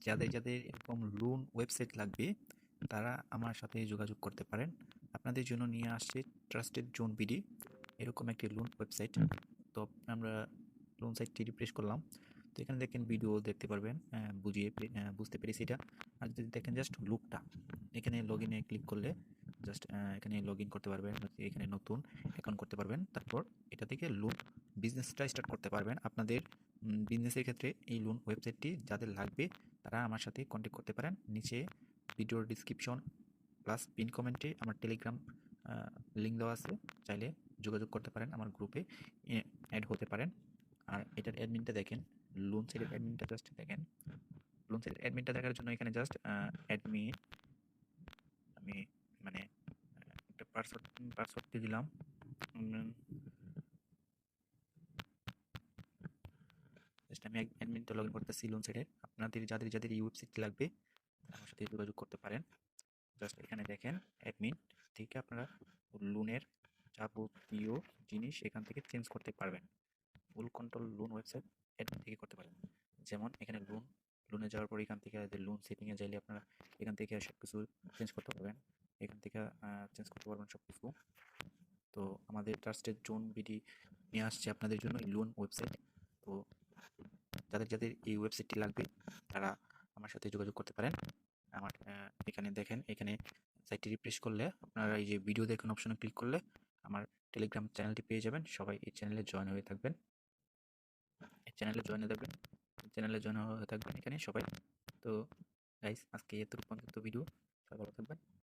যাদের যাদের এরকম লোন ওয়েবসাইট লাগবে তারা আমার সাথে যোগাযোগ করতে পারেন। আপনাদের জন্য নিয়ে আসছে ট্রাস্টেড জোন বিডি, এরকম একটি লোন ওয়েবসাইট। তো আমরা লোন সাইটটি রিফ্রেশ করলাম। তো এখানে দেখেন ভিডিও দেখতে পারবেন, বুঝতে পেরেছি এটা। আর যদি দেখেন জাস্ট লুকটা, এখানে লগ ইনে ক্লিক করলে জাস্ট এখানে লগ ইন করতে পারবেন, এখানে নতুন অ্যাকাউন্ট করতে পারবেন। তারপর এটা থেকে লোন বিজনেসটা স্টার্ট করতে পারবেন। আপনাদের বিজনেসের ক্ষেত্রে এই লোন ওয়েবসাইটটি যাদের লাগবে তারা আমার সাথে কন্ট্যাক্ট করতে পারেন। নিচে ভিডিওর ডিসক্রিপশন প্লাস পিন কমেন্টে আমার টেলিগ্রাম লিঙ্ক দেওয়া আছে, চাইলে যোগাযোগ করতে পারেন, আমার গ্রুপে অ্যাড হতে পারেন। আর এটার অ্যাডমিনটা দেখেন, লোন সাইটের অ্যাডমিনটা জাস্ট দেখেন। লোন সাইটের অ্যাডমিনটা দেখার জন্য এখানে জাস্ট অ্যাডমিন আমি মানে একটা পাসওয়ার্ড দিয়ে দিলাম। জাস্ট আমি অ্যাডমিনটা লগ ইন করতেছি লোন সাইটের। আপনাদের যাদের যাদের এই ওয়েবসাইটটি লাগবে তারা আমার সাথে যোগাযোগ করতে পারেন। জাস্ট এখানে দেখেন অ্যাডমিন থেকে আপনারা লোনের যাবতীয় জিনিস এখান থেকে চেঞ্জ করতে পারবেন। ফুল কন্ট্রোল লোন ওয়েবসাইট অ্যাডমিন থেকে করতে পারেন। যেমন এখানে লোনে যাওয়ার পর এখান থেকে লোন সেটিংয়ে যাইলে আপনারা এখান থেকে সব কিছু চেঞ্জ করতে পারবেন। এখান থেকে চেঞ্জ করতে পারবেন সব কিছু। তো আমাদের ট্রাস্টেড জোন বিডি নিয়ে আসছে আপনাদের জন্য এই লোন ওয়েবসাইট। তো যাদের যাদের এই ওয়েবসাইটটি লাগবে তারা আমার সাথে যোগাযোগ করতে পারেন। আমার এখানে দেখেন, এখানে সাইটটি রিফ্রেশ করলে আপনারা এই যে ভিডিও দেখুন অপশনে ক্লিক করলে আমার টেলিগ্রাম চ্যানেলটি পেয়ে যাবেন। সবাই এই চ্যানেলে জয়েন হয়ে থাকবেন, এই চ্যানেলে জয়েন হয়ে থাকবেন, চ্যানেলে জয়েন হয়ে থাকবেন এখানে সবাই। তো গাইস, আজকে এতটুকু পর্যন্ত ভিডিও। সবাই ভালো থাকবেন।